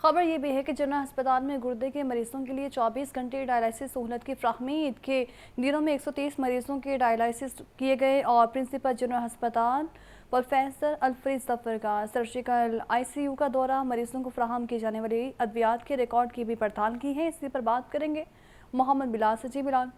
खबर ये भी है कि जनरल अस्पताल में गुर्दे के मरीजों के लिए 24 घंटे डायलिसिस सहूलत की फ्राहमी। ईद के दिनों में 130 मरीजों के डायलिसिस किए गए और प्रिंसिपल जनरल अस्पताल प्रोफेसर अल्फ्रेड जफर का सर्जिकल ICU का दौरा, मरीजों को फ्राहम की जाने वाली अद्वियात के रिकॉर्ड की भी पड़ताल की है। इसी पर बात करेंगे मोहम्मद बिलाल से। जी बिलाल।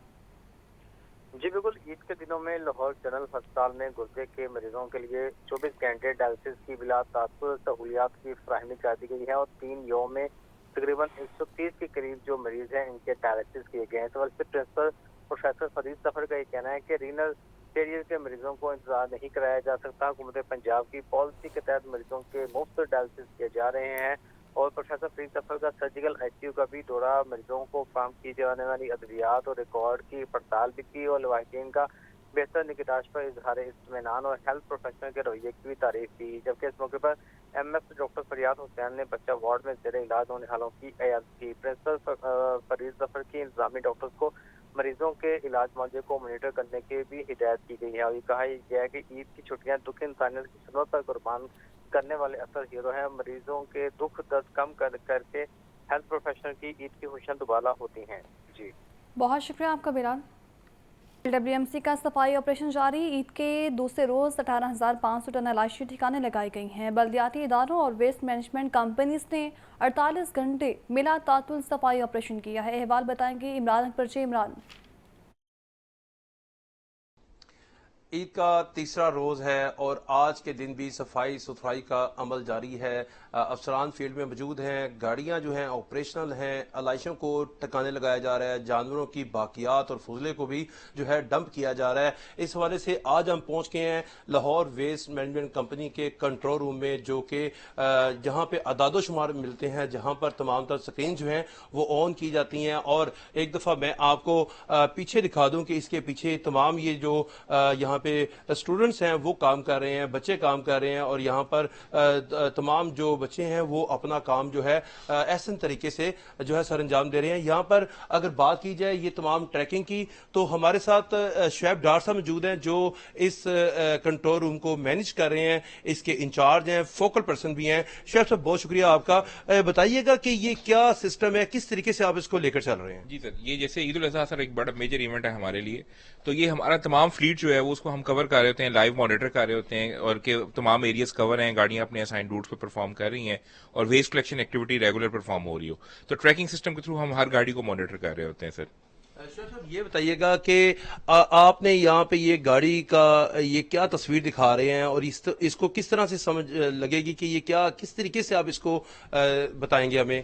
जी बिल्कुल, ईद के दिनों में लाहौर जनरल अस्पताल में गुर्दे के मरीजों के लिए 24 घंटे डायलिसिस की बिला तासुर सहूलियात की फराहमी कर दी गई है और 3 यौम में तकरीबन 130 के करीब जो मरीज हैं इनके डायलिसिस किए गए हैं। तो वैसे प्रिंसिपल प्रोफेसर फरीद जफर का ये कहना है कि रीनल फेलियर के मरीजों को इंतजार नहीं कराया जा सकता। हुकूमत पंजाब की पॉलिसी के तहत मरीजों के मुफ्त डायलिसिस किए जा रहे हैं और प्रोफेसर फरीद जफर का सर्जिकल ICU का भी दौरा, मरीजों को फराहम की जाने वाली अद्वियात और रिकॉर्ड की पड़ताल भी की और लवाहिदीन का बेहतर निगहदाश्त पर इजहार इत्मीनान और हेल्थ प्रोफेशनल के रवैये की भी तारीफ की। जबकि इस मौके पर MS डॉक्टर फरियाद हुसैन ने बच्चा वार्ड में जेर इलाज होने वालों की अयाद की। प्रिंसिपल फरीद जफर की इंतजामी डॉक्टर्स को मरीजों के इलाज मुआवजे को मॉनिटर करने की भी हिदायत की गई है और ये कहा गया है कि ईद की छुट्टियां दुख इंसानियत की खिदमत पर कुर्बान करने वाले असल हीरो हैं। मरीजों के दुख दर्द कम करके हेल्थ प्रोफेशनल की ईद की खुशियां दोबारा होती हैं। जी बहुत शुक्रिया आपका बिलाल। WMC का सफाई ऑपरेशन जारी। ईद के दूसरे रोज 18,500 टन अलाशी ठिकाने लगाई गई हैं। बल्दियाती इदारों और वेस्ट मैनेजमेंट कंपनीज ने 48 घंटे मिला तातुल सफाई ऑपरेशन किया है। अहवाल बताएंगे इमरान अकबर। जी इमरान। ईद का तीसरा रोज़ है और आज के दिन भी सफाई सुथराई का अमल जारी है। अफसरान फील्ड में मौजूद हैं, गाड़ियां जो हैं ऑपरेशनल हैं, अलाइशों को ठिकाने लगाया जा रहा है, जानवरों की बाकियात और फजले को भी जो है डंप किया जा रहा है। इस हवाले से आज हम पहुंच गए हैं लाहौर वेस्ट मैनेजमेंट कंपनी के कंट्रोल रूम में, जो कि जहां पे अदादो शुमार मिलते हैं, जहां पर तमाम तर स्क्रीन जो हैं वो ऑन की जाती हैं। और एक दफ़ा मैं आपको पीछे दिखा दूं कि इसके पीछे तमाम ये जो यहाँ पे स्टूडेंट्स हैं वो काम कर रहे हैं, बच्चे काम कर रहे हैं और यहाँ पर तमाम जो बच्चे हैं वो अपना काम जो है एहसन तरीके से जो है सर अंजाम दे रहे हैं। यहाँ पर अगर बात की जाए ये तमाम ट्रैकिंग की, तो हमारे साथ शुएब डार साहब मौजूद हैं जो इस कंट्रोल रूम को मैनेज कर रहे हैं, इसके इंचार्ज हैं, फोकल पर्सन भी हैं। शुएब साहब बहुत शुक्रिया आपका। बताइएगा कि ये क्या सिस्टम है, किस तरीके से आप इसको लेकर चल रहे हैं? जी सर, ये जैसे ईद उल अजहा सर एक बड़ा मेजर इवेंट है हमारे लिए, तो ये हमारा तमाम फ्लीट जो है वो उसको हम कवर कर रहे होते हैं, लाइव मॉनिटर कर रहे होते हैं और के तमाम एरियाज कवर हैं, गाड़ियां अपने असाइन रूट्स पे परफॉर्म कर रही हैं और waste collection activity regular perform हो रही हो, तो ट्रैकिंग सिस्टम के थ्रू हम हर गाड़ी को मॉनिटर कर रहे होते हैं। सर साहब ये बताइएगा कि आपने यहाँ पे ये गाड़ी का ये क्या तस्वीर दिखा रहे हैं और इसको किस तरह से समझ लगेगी कि ये क्या, किस तरीके से आप इसको बताएंगे हमें?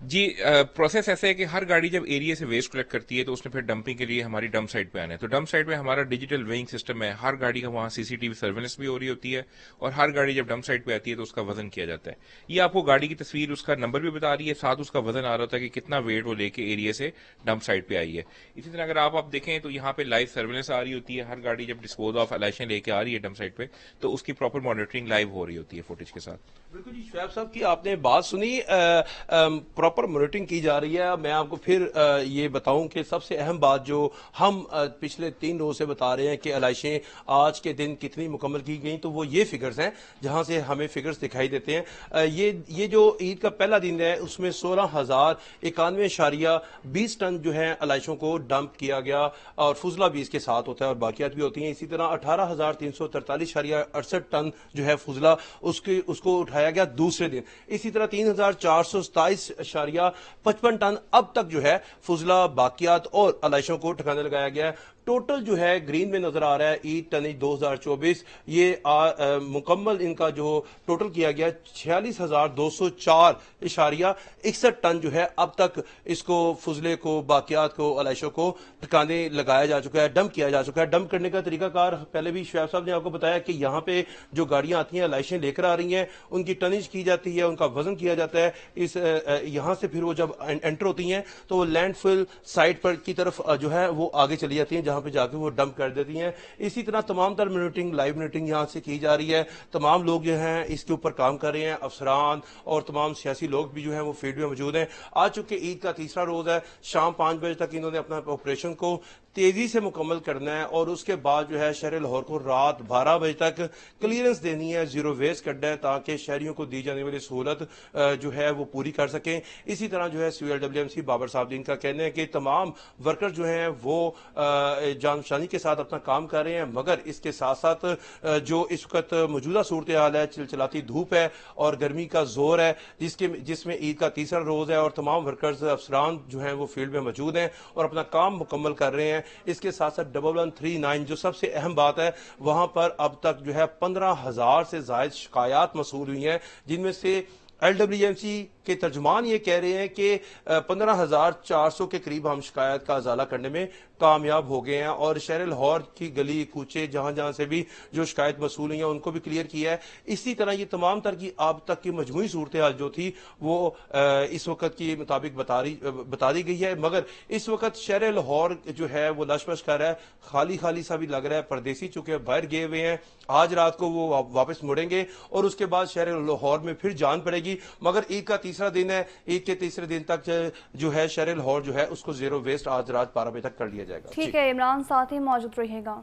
जी, प्रोसेस ऐसा है कि हर गाड़ी जब एरिया से वेस्ट कलेक्ट करती है तो उसने फिर डंपिंग के लिए हमारी डंप साइट पे आना है। तो डंप साइट पे हमारा डिजिटल वेइंग सिस्टम है, हर गाड़ी का वहाँ CCTV सर्वेलेंस भी हो रही होती है और हर गाड़ी जब डंप साइट पे आती है तो उसका वजन किया जाता है। ये आपको गाड़ी की तस्वीर, उसका नंबर भी बता रही है, साथ उसका वजन आ रहा होता है कि कितना वेट वो लेके एरिया से डंप साइट पे आई है। इसी तरह अगर आप देखें तो यहाँ पे लाइव सर्वेलेंस आ रही होती है, हर गाड़ी जब डिस्पोज ऑफ अलाइशन लेके आ रही है डंप साइट पे तो उसकी प्रॉपर मॉनिटरिंग लाइव हो रही होती है फुटेज के साथ। बिल्कुल जी, शुएब साहब की आपने बात सुनी, प्रॉपर मॉनिटरिंग की जा रही है। मैं आपको फिर ये बताऊं कि सबसे अहम बात जो हम पिछले 3 रोज से बता रहे हैं कि अलाइशें आज के दिन कितनी मुकम्मल की गई, तो वो ये फिगर्स हैं जहां से हमें फिगर्स दिखाई देते हैं। ये जो ईद का पहला दिन है उसमें 16,091.20 टन जो है अलाइशों को डंप किया गया और फुजला भी इसके साथ होता है और बाकियात भी होती हैं। इसी तरह 18,343.68 टन जो है फुजला उसको उठाया गया दूसरे दिन। इसी तरह 3,427.55 टन अब तक जो है फुजला, बाकियात और अलाइशों को ठिकाने लगाया गया है। टोटल जो है ग्रीन में नजर आ रहा है ईद टनेज 2024, ये मुकम्मल इनका जो टोटल किया गया 46,204.61 टन जो है अब तक इसको फुजले को, बाकियात को, अलाइशों को ठिकाने लगाया जा चुका है, डंप किया जा चुका है। डंप करने का तरीकाकार पहले भी शुएब साहब ने आपको बताया कि यहाँ पे जो गाड़ियां आती हैं अलाइशें लेकर आ रही हैं, उनकी टनेज की जाती है, उनका वजन किया जाता है। इस यहाँ से फिर वो जब एंटर होती हैं तो वो लैंडफिल साइट पर की तरफ जो है वो आगे चली जाती हैं, जहां पे जाके वो डंप कर देती हैं। इसी तरह तमाम तर मॉनिटरिंग, लाइव मॉनिटरिंग यहां से की जा रही है। तमाम लोग जो हैं इसके ऊपर काम कर रहे हैं, अफसरान और तमाम सियासी लोग भी जो हैं वो फील्ड में मौजूद हैं। आज चूंकि ईद का तीसरा रोज है, शाम 5 बजे तक इन्होंने अपना ऑपरेशन को तेजी से मुकम्मल करना है और उसके बाद जो है शहर लाहौर को रात 12 बजे तक क्लियरेंस देनी है, जीरो वेस्ट करना है, ताकि शहरियों को दी जाने वाली सहूलत जो है वो पूरी कर सकें। इसी तरह जो है CLWMC बाबर साहब का कहना है कि तमाम वर्कर जो हैं वो जानशानी के साथ अपना काम कर रहे हैं, मगर इसके साथ साथ जो इस वक्त मौजूदा सूरत हाल है, चिलचिलाती धूप है और गर्मी का जोर है, जिसमें ईद का तीसरा रोज है और तमाम वर्कर्स अफसरान जो हैं वो फील्ड में मौजूद हैं और अपना काम मुकम्मल कर रहे हैं। इसके साथ साथ 1139 जो सबसे अहम बात है, वहां पर अब तक जो है 15,000 से ज्यादा शिकायत मसूल हुई हैं, जिनमें से LWMC के तर्जुमान ये कह रहे हैं कि 15,400 के करीब हम शिकायत का अजाला करने में कामयाब हो गए हैं और शहर लाहौर की गली कूचे जहां जहां से भी जो शिकायत मसूल हुई है उनको भी क्लियर किया है। इसी तरह ये तमाम तरह की अब तक की मजमूई सूरत हाल जो थी वो इस वक्त के मुताबिक बता दी गई है, मगर इस वक्त शहर लाहौर जो है वो लशपश कर रहा है, खाली खाली सा भी लग रहा है। परदेसी चुके बाहर गए हुए हैं, आज रात को वो वापस मुड़ेंगे और उसके बाद शहर लाहौर में फिर जान पड़ेगी। मगर ईद का तीसरा दिन है, ईद के तीसरे दिन तक जो है शहर लाहौर जो है उसको जीरो वेस्ट आज रात 12 बजे तक कर लिया जाएगा। ठीक है, इमरान साथ ही मौजूद रहिएगा।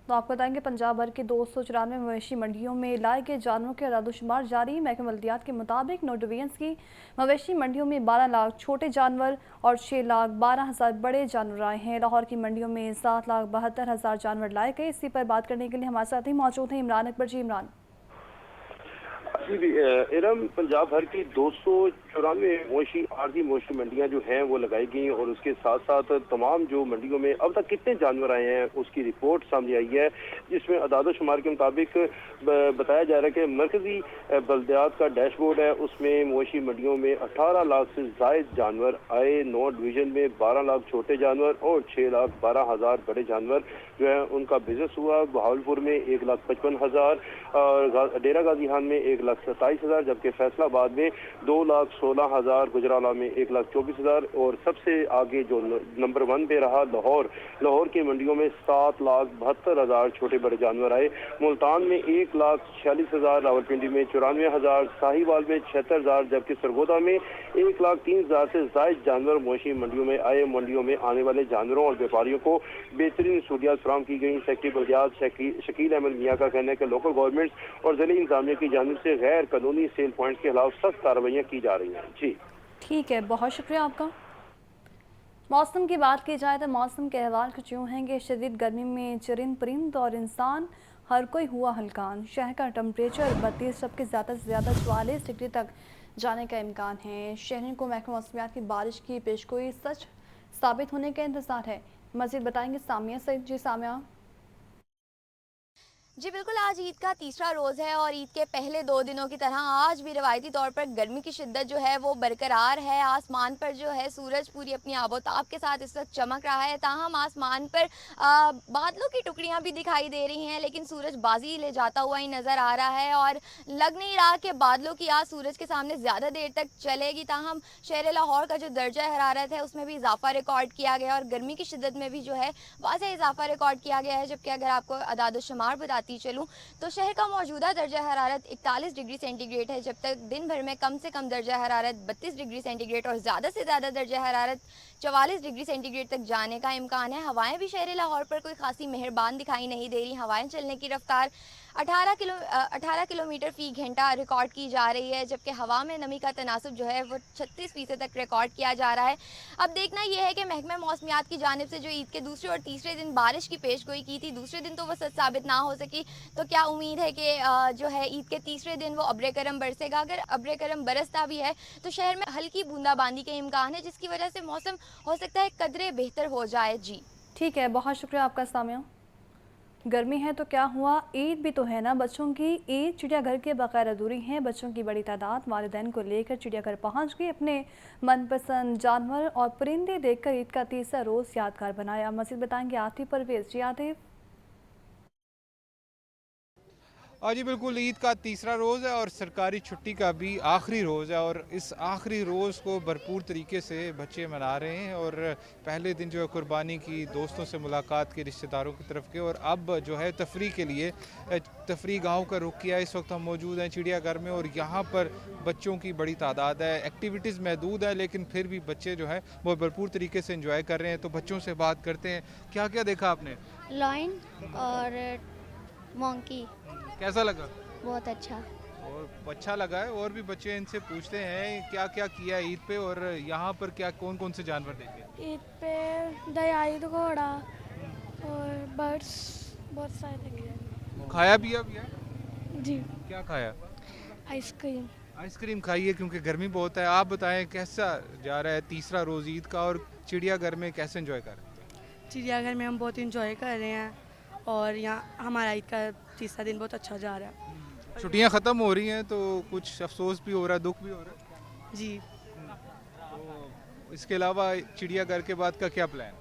तो आपको बताएंगे पंजाब भर के 294 मवेशी मंडियों में लाए गए जानवरों के अदादुशुमार जारी। महकमा बल्दियात के मुताबिक 9 डिवीजन्स की मवेशी मंडियों में 12 लाख छोटे जानवर और 6,12,000 बड़े जानवर आए हैं। लाहौर की मंडियों में 7,72,000 जानवर लाए गए। इसी पर बात करने के लिए हमारे साथ ही मौजूद हैं इमरान अकबर। जी इमरान। इरम, पंजाब भर की 294 मवेशी आरजी मवेशी मंडियां जो हैं वो लगाई गई और उसके साथ साथ तमाम जो मंडियों में अब तक कितने जानवर आए हैं उसकी रिपोर्ट सामने आई है, जिसमें अदाद शुमार के मुताबिक बताया जा रहा है कि मरकजी बल्दियात का डैशबोर्ड है, उसमें मवेशी मंडियों में 18 लाख से जायद जानवर आए। 9 डिवीजन में 12 लाख छोटे जानवर और 6,12,000 बड़े जानवर जो है उनका बिजनेस हुआ। बहावलपुर में 1,55,000 और डेरा गाजी खान में 1,27,000, जबकि फैसलाबाद में 2,16,000, गुजराला में 1,24,000 और सबसे आगे जो नंबर 1 पे रहा लाहौर की मंडियों में 7,72,000 छोटे बड़े जानवर आए। मुल्तान में 1,46,000, रावलपिंडी में 94,000, साहिवाल में 76,000, जबकि सरगोदा में 1,03,000 से जायद जानवर मवेशी मंडियों में आए। मंडियों में आने वाले जानवरों और व्यापारियों को बेहतरीन सहूलियात फराहम की गई। सेक्रेटरी बल्दियात शकील अहमद मियां का कहना है कि लोकल गवर्नमेंट और जिले इंतजामिया की जानिब से गैर कानूनी सेल पॉइंट्स के खिलाफ सख्त कार्रवाइयाँ की जा रही हैं। जी ठीक है, बहुत शुक्रिया आपका। मौसम की बात की जाए तो मौसम के अहवाल कुछ यूँ हैं कि शदीद गर्मी में चरिंद परिंद और इंसान हर कोई हुआ हल्कान। शहर का टेम्परेचर 32 जबकि ज़्यादा से ज़्यादा 44 डिग्री तक जाने का इम्कान है। शहरों को महकमा मौसमियात की बारिश की पेशगोई सच साबित होने का इंतज़ार है। मज़ीद बताएंगे सामिया सईद। जी सामिया। जी बिल्कुल, आज ईद का तीसरा रोज़ है और ईद के पहले 2 दिनों की तरह आज भी रवायती तौर पर गर्मी की शिद्दत जो है वो बरकरार है। आसमान पर जो है सूरज पूरी अपनी आबोताब के साथ इस वक्त चमक रहा है। ताहम आसमान पर बादलों की टुकड़ियां भी दिखाई दे रही हैं, लेकिन सूरज बाजी ले जाता हुआ ही नज़र आ रहा है और लग नहीं रहा कि बादलों की आज सूरज के सामने ज़्यादा देर तक चलेगी। ताहम शहर लाहौर का जो दर्जा हरारत है उसमें भी इजाफा रिकॉर्ड किया गया और गर्मी की शिद्दत में भी जो है वाज़ह इजाफा रिकॉर्ड किया गया है। जबकि अगर आपको अदाद-ओ-शुमार बताती चलूं तो शहर का मौजूदा दर्जा हरारत 41 डिग्री सेंटीग्रेड है, जब तक दिन भर में कम से कम दर्जा हरारत 32 डिग्री सेंटीग्रेड और ज़्यादा से ज़्यादा दर्जा हरारत 44 डिग्री सेंटीग्रेड तक जाने का इम्कान है। हवाएं भी शहर लाहौर पर कोई खासी मेहरबान दिखाई नहीं दे रही। हवाएं चलने की रफ्तार 18 किलोमीटर फी घंटा रिकॉर्ड की जा रही है, जबकि हवा में नमी का तनासब जो है वो 36% तक रिकॉर्ड किया जा रहा है। अब देखना यह है कि महकमा मौसमियात की जानिब से जो ईद के दूसरे और तीसरे दिन बारिश की पेशगोई की थी, दूसरे दिन तो वो सच साबित ना हो सकी, तो क्या उम्मीद है कि जो है ईद के तीसरे दिन वो अब्र करम बरसेगा। अगर अब्र करम बरसता भी है तो शहर में हल्की बूंदाबांदी के इम्कान है, जिसकी वजह से मौसम हो सकता है कदरे बेहतर हो जाए। जी ठीक है, बहुत शुक्रिया आपका सामिया। गर्मी है तो क्या हुआ, ईद भी तो है ना। बच्चों की ईद चिड़ियाघर के बगैर अधूरी हैं। बच्चों की बड़ी तादाद वालिदैन को लेकर चिड़ियाघर पहुंच गई। अपने मनपसंद जानवर और परिंदे देखकर ईद का तीसरा रोज़ यादगार बनाया। मज़ीद बताएंगे आतिफ परवेज़। जी आतिफ। और जी बिल्कुल, ईद का तीसरा रोज़ है और सरकारी छुट्टी का भी आखिरी रोज़ है, और इस आखिरी रोज़ को भरपूर तरीके से बच्चे मना रहे हैं। और पहले दिन जो है कुर्बानी की, दोस्तों से मुलाकात की, रिश्तेदारों की तरफ के, और अब जो है तफरीह के लिए तफरीह गाँव का रुख किया। इस वक्त हम मौजूद हैं चिड़ियाघर में, और यहाँ पर बच्चों की बड़ी तादाद है। एक्टिविटीज़ महदूद है, लेकिन फिर भी बच्चे जो है वो भरपूर तरीके से एंजॉय कर रहे हैं। तो बच्चों से बात करते हैं, क्या क्या देखा आपने? लॉइन और मॉन्की। कैसा लगा? बहुत अच्छा। और अच्छा लगा है। और भी बच्चे, इनसे पूछते हैं क्या क्या किया ईद पे, और यहाँ पर क्या कौन कौन से जानवर देखे? ईद पे दयाई घोड़ा और बर्ड्स बहुत सारे देखे। खाया पिया भी है? जी। क्या खाया? आइसक्रीम। आइसक्रीम खाई है, क्योंकि गर्मी बहुत है। आप बताएं कैसा जा रहा है तीसरा रोज़ ईद का, और चिड़ियाघर में कैसे एंजॉय कर रहे हैं? चिड़ियाघर में हम बहुत इंजॉय कर रहे हैं, और यहाँ हमारा ईद का तीसरा दिन बहुत अच्छा जा रहा है। छुट्टियाँ ख़त्म हो रही हैं, तो कुछ अफसोस भी हो रहा है, दुख भी हो रहा है जी। तो इसके अलावा चिड़ियाघर के बाद का क्या प्लान?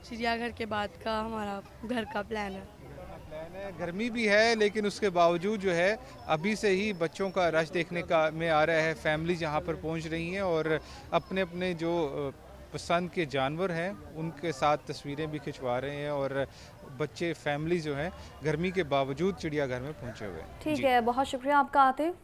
चिड़ियाघर के बाद का हमारा घर का प्लान है। गर्मी भी है, लेकिन उसके बावजूद जो है अभी से ही बच्चों का रश देखने का में आ रहा है। फैमिलीज यहाँ पर पहुँच रही हैं, और अपने अपने जो पसंद के जानवर हैं उनके साथ तस्वीरें भी खिंचवा रहे हैं, और बच्चे, फैमिली जो है गर्मी के बावजूद चिड़ियाघर में पहुँचे हुए हैं। ठीक है, बहुत शुक्रिया आपका आतिफ।